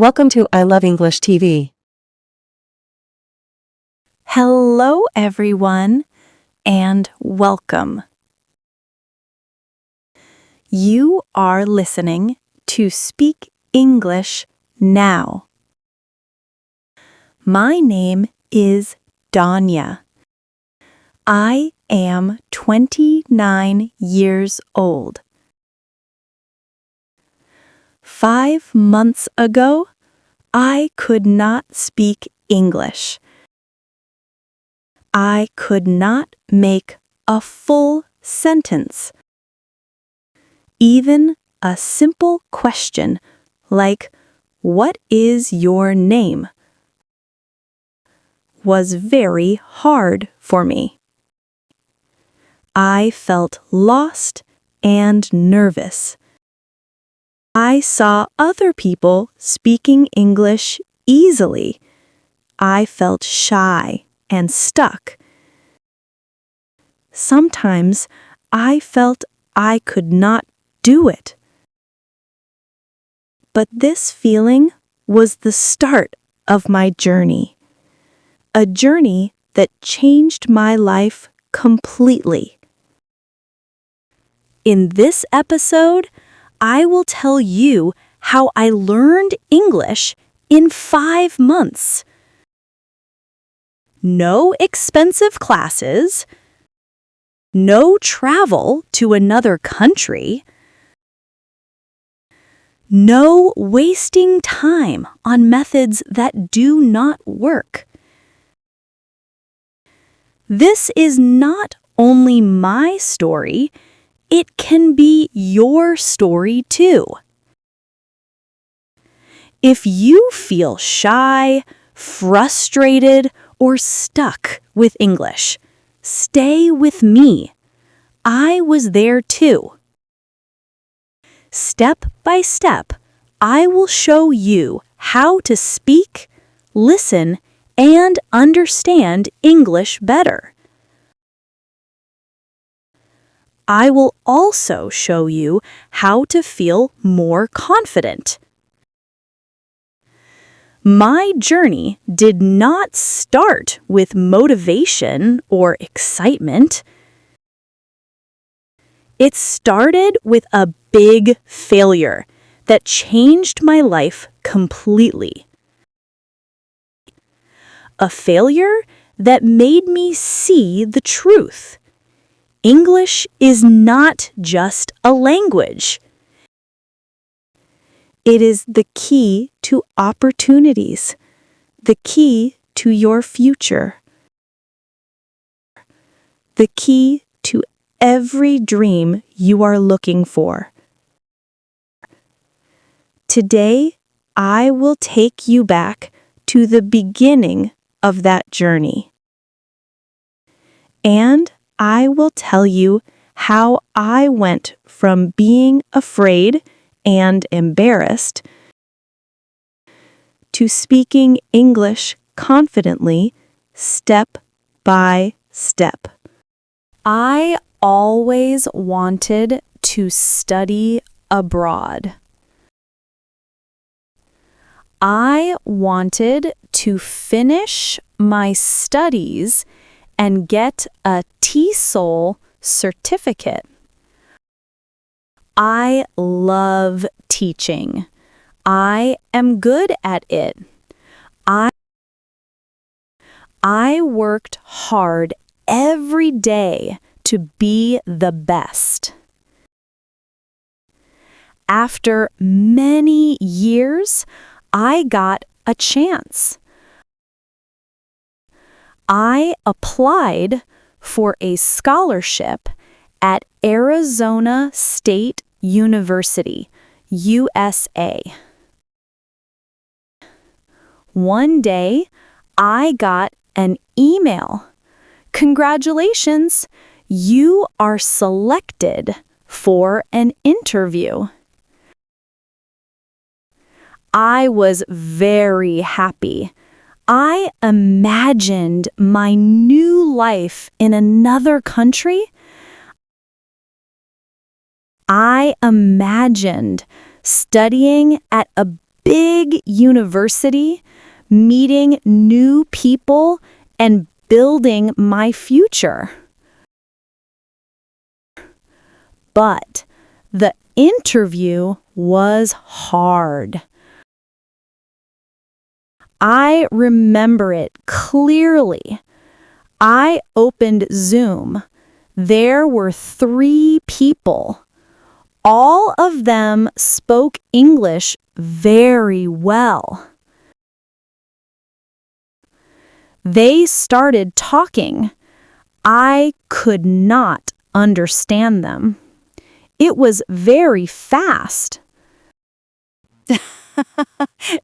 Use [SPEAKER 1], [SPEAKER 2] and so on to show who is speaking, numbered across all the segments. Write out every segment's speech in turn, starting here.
[SPEAKER 1] Welcome to I Love English TV.
[SPEAKER 2] Hello, everyone, and welcome. You are listening to Speak English Now. My name is Danya. I am 29 years old. 5 months ago, I could not speak English. I could not make a full sentence. Even a simple question like, "What is your name?" was very hard for me. I felt lost and nervous. I saw other people speaking English easily. I felt shy and stuck. Sometimes I felt I could not do it. But this feeling was the start of my journey. A journey that changed my life completely. In this episode, I will tell you how I learned English in 5 months. No expensive classes, no travel to another country, no wasting time on methods that do not work. This is not only my story, it can be your story too. If you feel shy, frustrated, or stuck with English, stay with me. I was there too. Step by step, I will show you how to speak, listen, and understand English better. I will also show you how to feel more confident. My journey did not start with motivation or excitement. It started with a big failure that changed my life completely. A failure that made me see the truth. English is not just a language. It is the key to opportunities, the key to your future, the key to every dream you are looking for. Today, I will take you back to the beginning of that journey. And I will tell you how I went from being afraid and embarrassed to speaking English confidently step by step. I always wanted to study abroad. I wanted to finish my studies and get a TESOL certificate. I love teaching. I am good at it. I worked hard every day to be the best. After many years, I got a chance. I applied for a scholarship at Arizona State University, USA. One day, I got an email. "Congratulations, you are selected for an interview." I was very happy. I imagined my new life in another country. I imagined studying at a big university, meeting new people, and building my future. But the interview was hard. I remember it clearly. I opened Zoom. There were 3 people. All of them spoke English very well. They started talking. I could not understand them. It was very fast.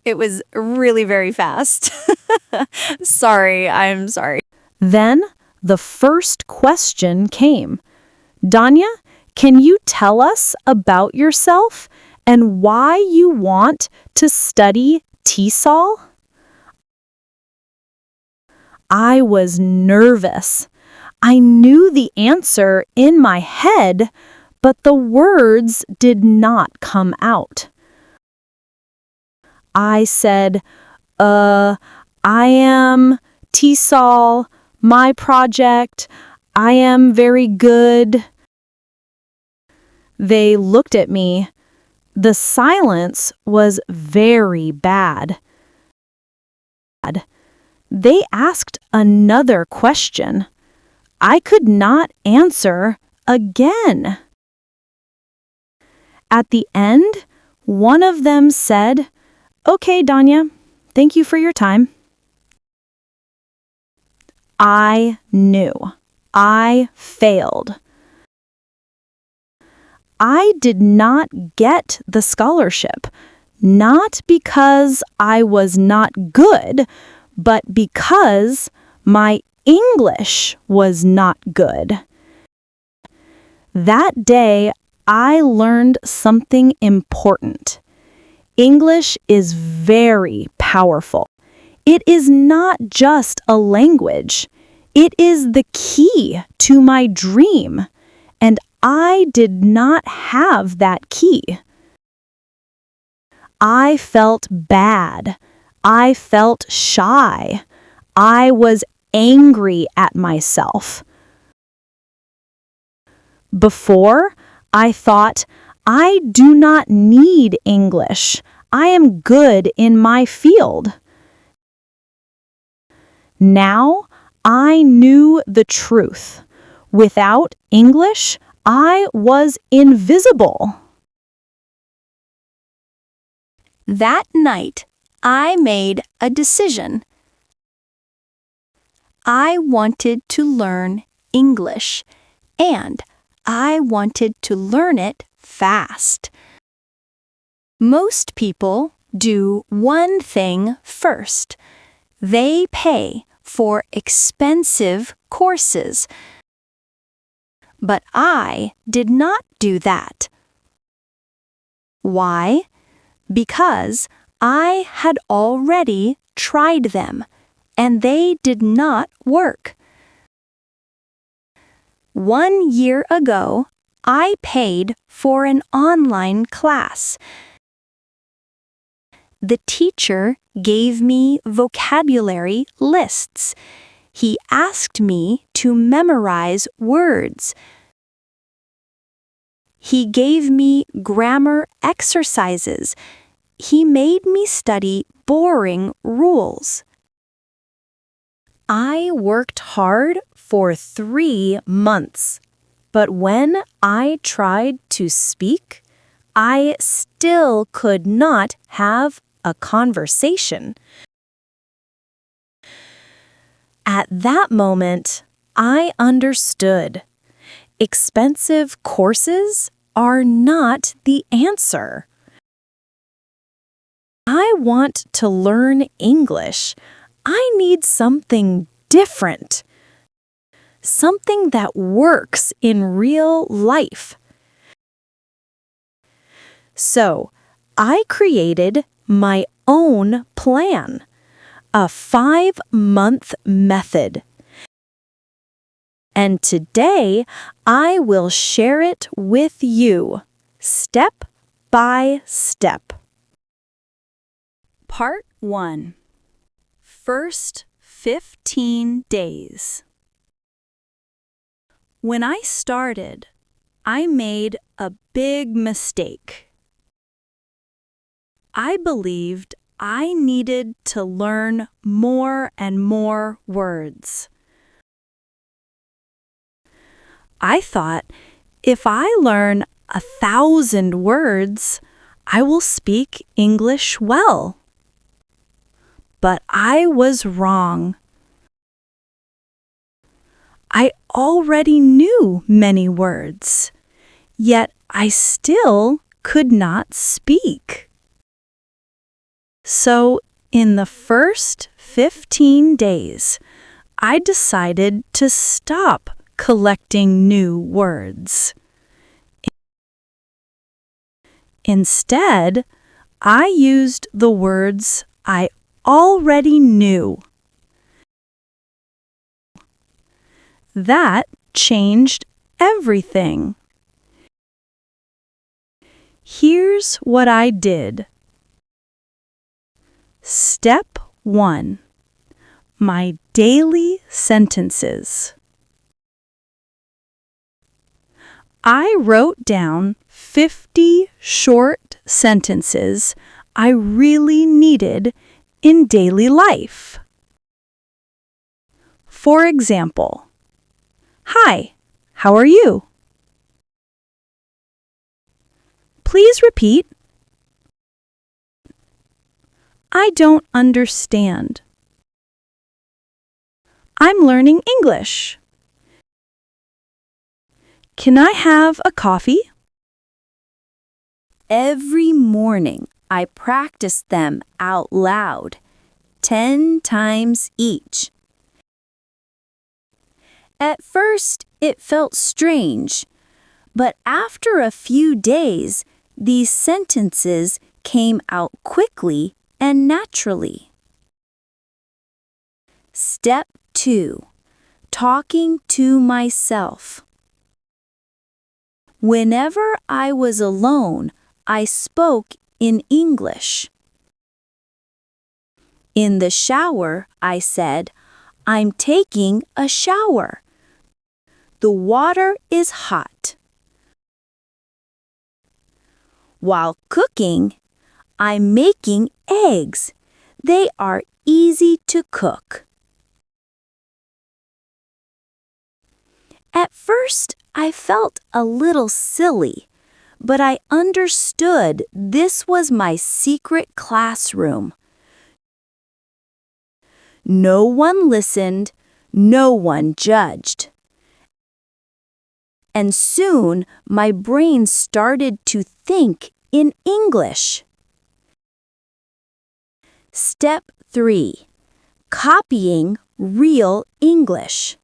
[SPEAKER 3] It was really very fast. I'm sorry.
[SPEAKER 2] Then the first question came. Danya, can you tell us about yourself and why you want to study TESOL? I was nervous. I knew the answer in my head, but the words did not come out. I said, I am TESOL, my project, I am very good. They looked at me. The silence was very bad. They asked another question. I could not answer again. At the end, one of them said, "Okay, Danya, thank you for your time." I knew. I failed. I did not get the scholarship, not because I was not good, but because my English was not good. That day, I learned something important. English is very powerful. It is not just a language. It is the key to my dream, and I did not have that key. I felt bad. I felt shy. I was angry at myself. Before, I thought, I do not need English. I am good in my field. Now, I knew the truth. Without English, I was invisible.
[SPEAKER 3] That night, I made a decision. I wanted to learn English, and I wanted to learn it fast. Most people do one thing first. They pay for expensive courses. But I did not do that. Why? Because I had already tried them, and they did not work. 1 year ago, I paid for an online class. The teacher gave me vocabulary lists. He asked me to memorize words. He gave me grammar exercises. He made me study boring rules. I worked hard for 3 months, but when I tried to speak, I still could not have a conversation. At that moment, I understood. Expensive courses are not the answer. I want to learn English. I need something different. Something that works in real life. So, I created my own plan, a 5-month method. And today, I will share it with you, step by step.
[SPEAKER 2] Part 1. First 15 days. When I started, I made a big mistake. I believed I needed to learn more and more words. I thought, if I learn 1,000 words, I will speak English well. But I was wrong. I already knew many words, yet I still could not speak. So, in the first 15 days, I decided to stop collecting new words. Instead, I used the words I already knew. That changed everything. Here's what I did. Step 1. My daily sentences. I wrote down 50 short sentences I really needed in daily life. For example, "Hi, how are you?" Please repeat. I don't understand. I'm learning English. Can I have a coffee?
[SPEAKER 3] Every morning, I practiced them out loud, 10 times each. At first, it felt strange, but after a few days, these sentences came out quickly and naturally. Step 2. Talking to myself. Whenever I was alone, I spoke in English. In the shower, I said, "I'm taking a shower. The water is hot." While cooking, I'm making eggs. They are easy to cook. At first, I felt a little silly, but I understood this was my secret classroom. No one listened, no one judged. And soon, my brain started to think in English. Step 3. Copying real English.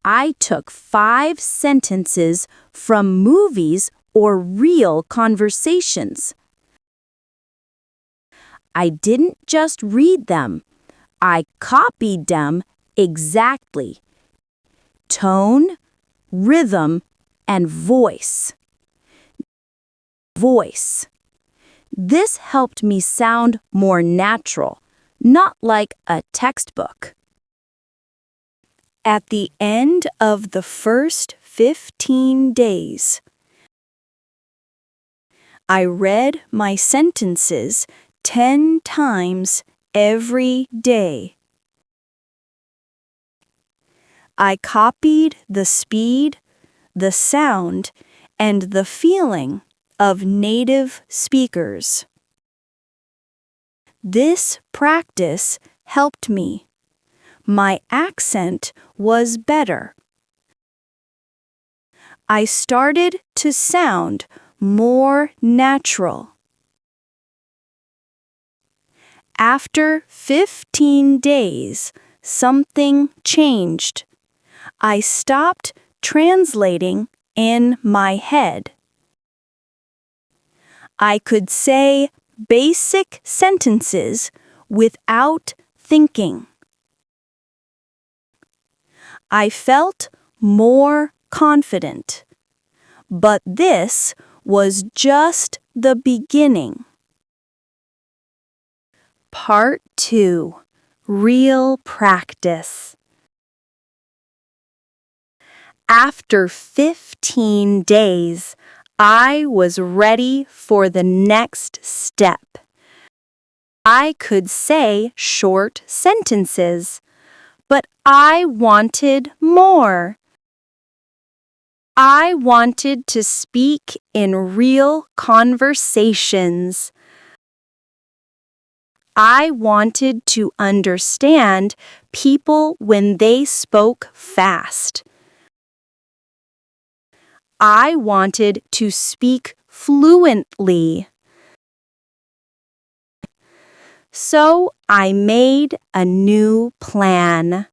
[SPEAKER 3] I took 5 sentences from movies or real conversations. I didn't just read them, I copied them exactly. Tone, rhythm, and voice. Voice. This helped me sound more natural, not like a textbook. At the end of the first 15 days, I read my sentences 10 times every day. I copied the speed, the sound, and the feeling of native speakers. This practice helped me. My accent was better. I started to sound more natural. After 15 days, something changed. I stopped translating in my head. I could say basic sentences without thinking. I felt more confident. But this was just the beginning. Part 2. Real practice. After 15 days, I was ready for the next step. I could say short sentences, but I wanted more. I wanted to speak in real conversations. I wanted to understand people when they spoke fast. I wanted to speak fluently. So I made a new plan.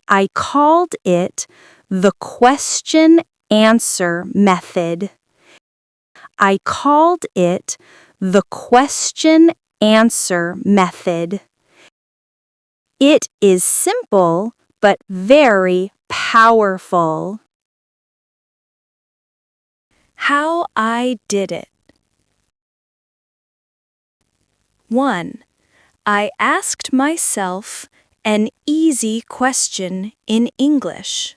[SPEAKER 3] I called it the question-answer method. I called it the question-answer method. It is simple but very powerful. How I did it. 1. I asked myself an easy question in English.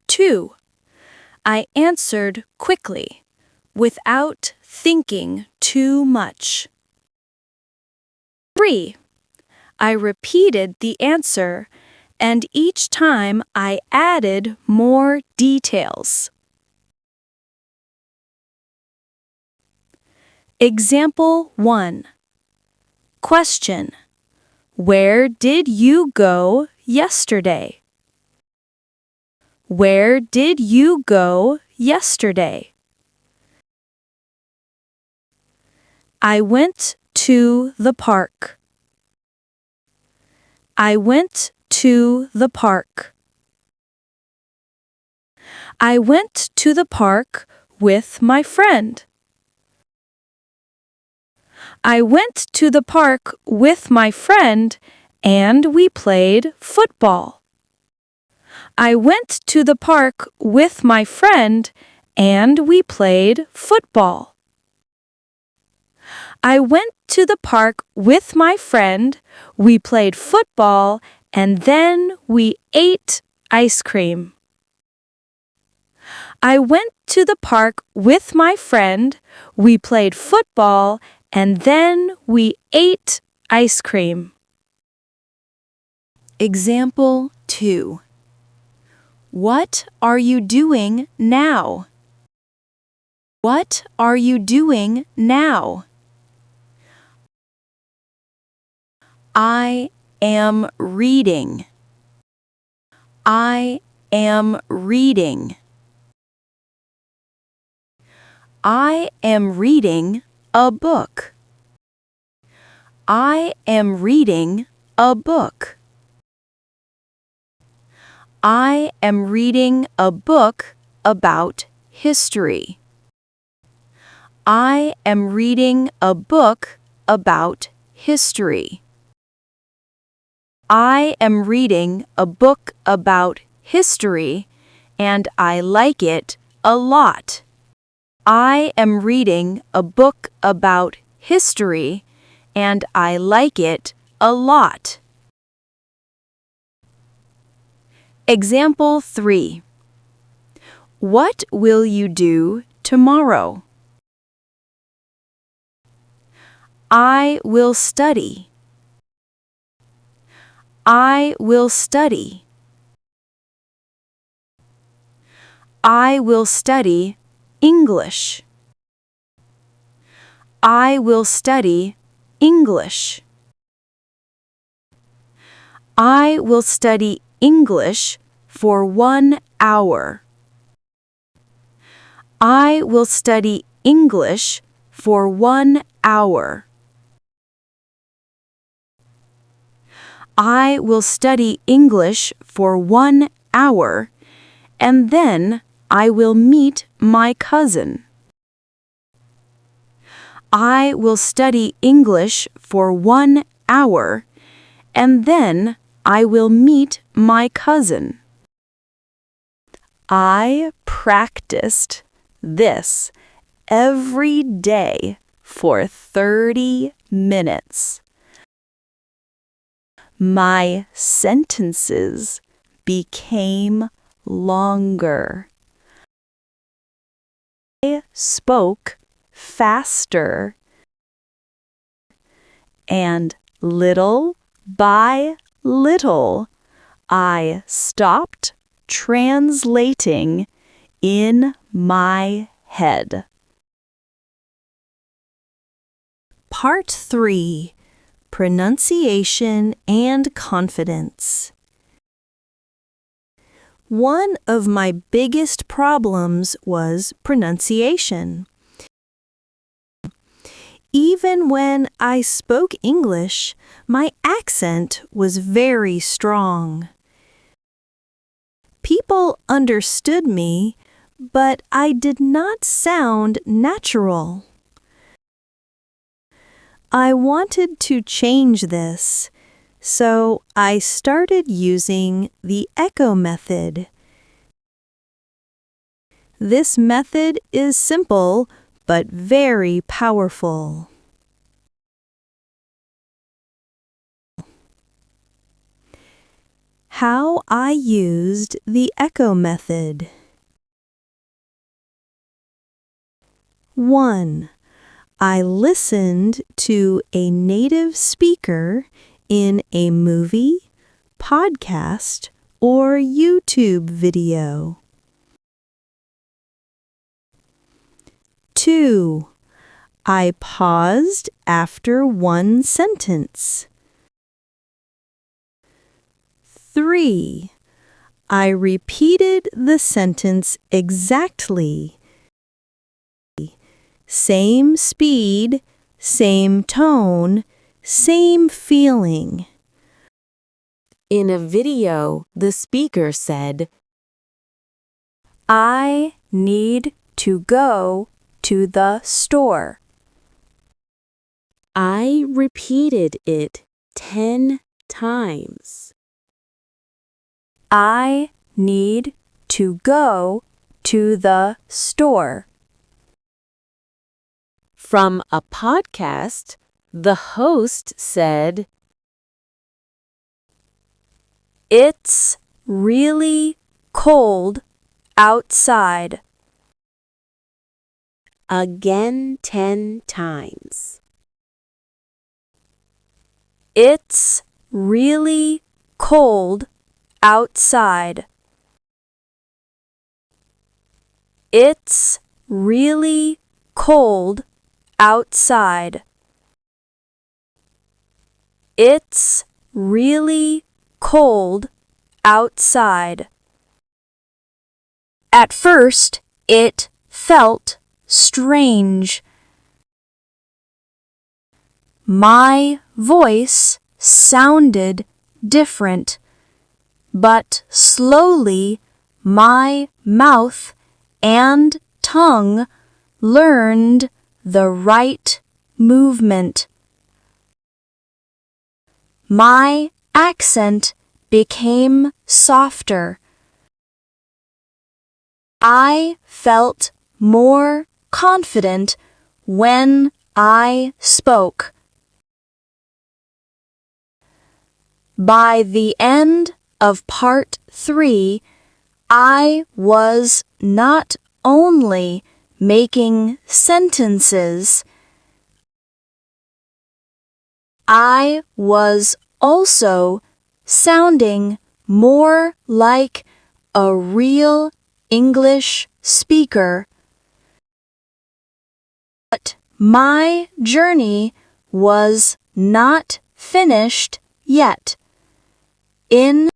[SPEAKER 3] 2. I answered quickly, without thinking too much. 3. I repeated the answer, and each time I added more details. Example 1. Question: Where did you go yesterday? Where did you go yesterday? I went to the park. I went to the park. I went to the park with my friend. I went to the park with my friend and we played football. I went to the park with my friend and we played football. I went to the park with my friend, we played football, and then we ate ice cream. I went to the park with my friend, we played football, and then we ate ice cream. Example 2. What are you doing now? What are you doing now? I am reading. I am reading. I am reading a book. I am reading a book. I am reading a book about history. I am reading a book about history. I am reading a book about history, and I like it a lot. I am reading a book about history, and I like it a lot. Example 3. What will you do tomorrow? I will study. I will study. I will study English. I will study English. I will study English for 1 hour. I will study English for 1 hour. I will study English for 1 hour, and then I will meet my cousin. I will study English for 1 hour, and then I will meet my cousin. I practiced this every day
[SPEAKER 2] for 30 minutes. My sentences became longer. I spoke faster, and little by little, I stopped translating in my head.
[SPEAKER 3] Part 3. Pronunciation and Confidence. One of my biggest problems was pronunciation. Even when I spoke English, my accent was very strong. People understood me, but I did not sound natural. I wanted to change this, so I started using the echo method. This method is simple but very powerful. How I used the echo method. 1. I listened to a native speaker in a movie, podcast, or YouTube video. 2. I paused after one sentence. 3. I repeated the sentence exactly. Same speed, same tone, same feeling.
[SPEAKER 1] In a video, the speaker said,
[SPEAKER 3] I need to go to the store.
[SPEAKER 1] I repeated it 10 times.
[SPEAKER 3] I need to go to the store.
[SPEAKER 1] From a podcast, the host said,
[SPEAKER 3] It's really cold outside.
[SPEAKER 1] again 10 times.
[SPEAKER 3] It's really cold outside. It's really cold outside. It's really cold outside. At first, it felt strange. My voice sounded different, but slowly my mouth and tongue learned the right movement. My accent became softer. I felt more confident when I spoke. By the end of part 3, I was not only making sentences, I was also sounding more like a real English speaker. But my journey was not finished yet. In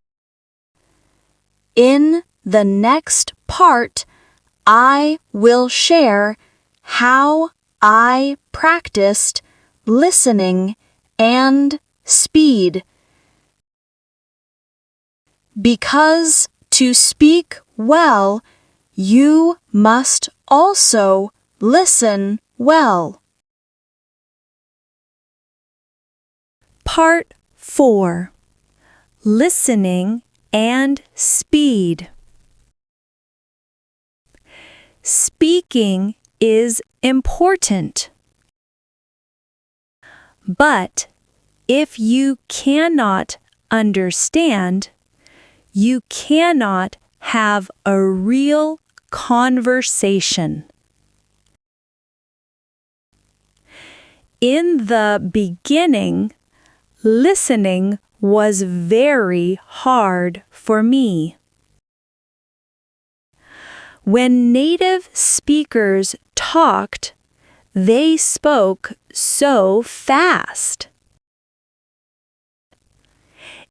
[SPEAKER 3] the next part, I will share how I practiced listening and speed. Because to speak well, you must also listen well. Part 4. Listening and speed. Speaking is important. But if you cannot understand, you cannot have a real conversation. In the beginning, listening was very hard for me. When native speakers talked, they spoke so fast.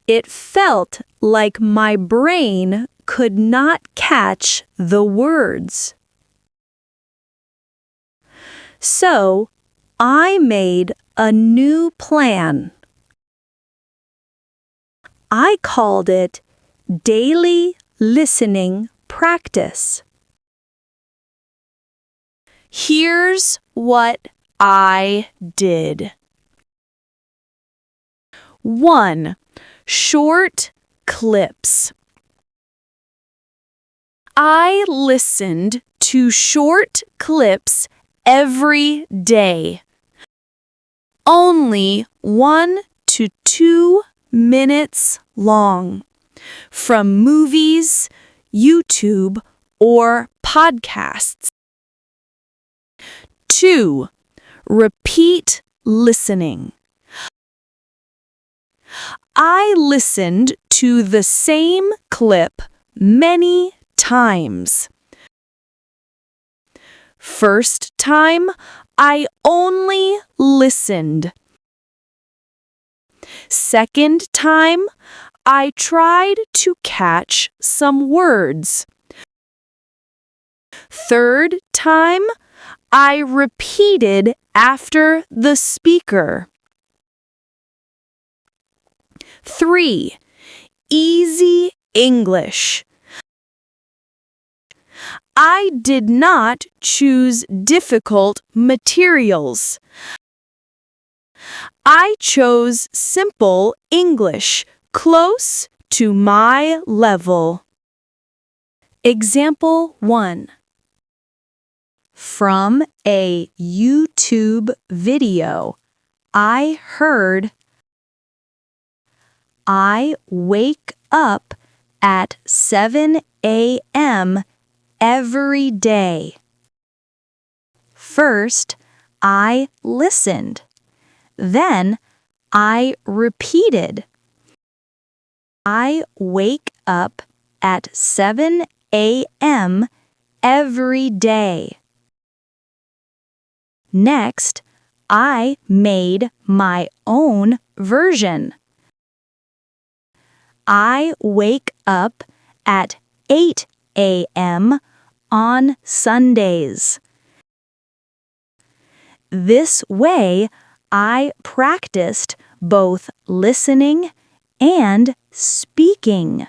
[SPEAKER 3] It felt like my brain could not catch the words. So, I made a new plan. I called it Daily Listening Practice. Here's what I did. 1. Short clips. I listened to short clips every day. Only 1 to 2 minutes long, from movies, YouTube, or podcasts. 2. Repeat listening. I listened to the same clip many times. First time, I only listened. Second time, I tried to catch some words. Third time, I repeated after the speaker. 3. Easy English. I did not choose difficult materials. I chose simple English, close to my level. Example 1. From a YouTube video, I heard, I wake up at 7 a.m. every day. First, I listened. Then, I repeated. I wake up at 7 a.m. every day. Next, I made my own version. I wake up at 8 a.m. on Sundays. This way, I practiced both listening and speaking.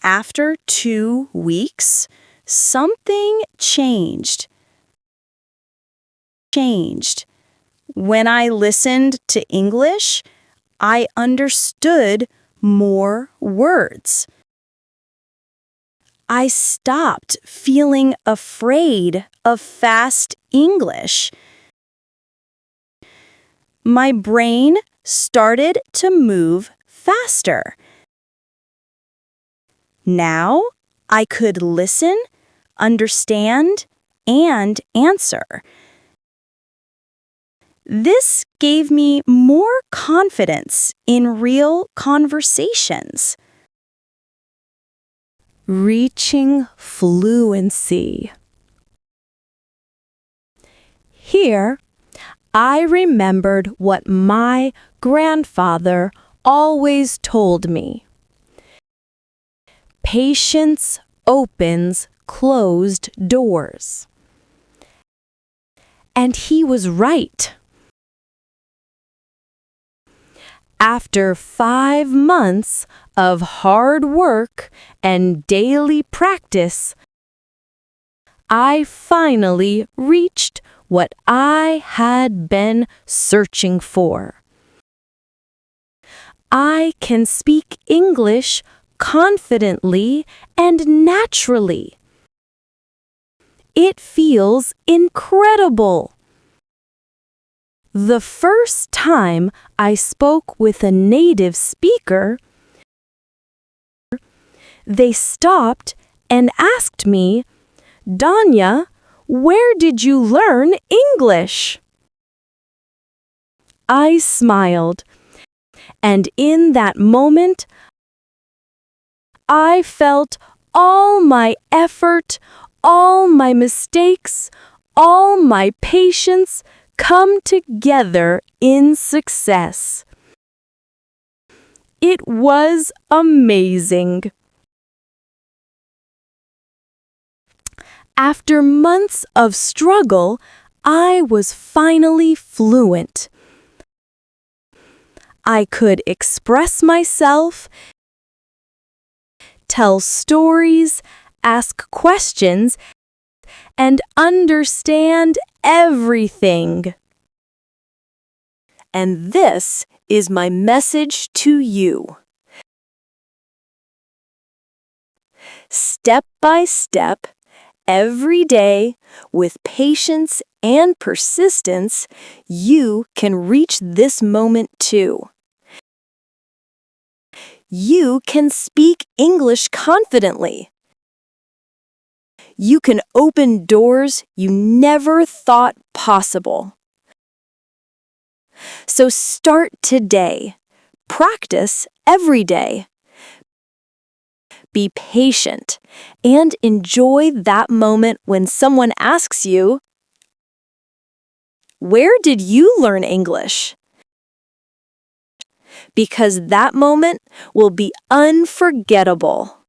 [SPEAKER 3] After 2 weeks, something changed. When I listened to English, I understood more words. I stopped feeling afraid of fast English. My brain started to move faster. Now I could listen, understand, and answer. This gave me more confidence in real conversations. Reaching fluency. Here, I remembered what my grandfather always told me. Patience opens closed doors. And he was right. After 5 months of hard work and daily practice, I finally reached what I had been searching for. I can speak English confidently and naturally. It feels incredible. The first time I spoke with a native speaker, they stopped and asked me, "Danya, where did you learn English?" I smiled, and in that moment, I felt all my effort, all my mistakes, all my patience come together in success. It was amazing. After months of struggle, I was finally fluent. I could express myself, tell stories, ask questions, and understand everything. And this is my message to you. Step by step, every day, with patience and persistence, you can reach this moment too. You can speak English confidently. You can open doors you never thought possible. So start today. Practice every day. Be patient and enjoy that moment when someone asks you, "Where did you learn English?" Because that moment will be unforgettable.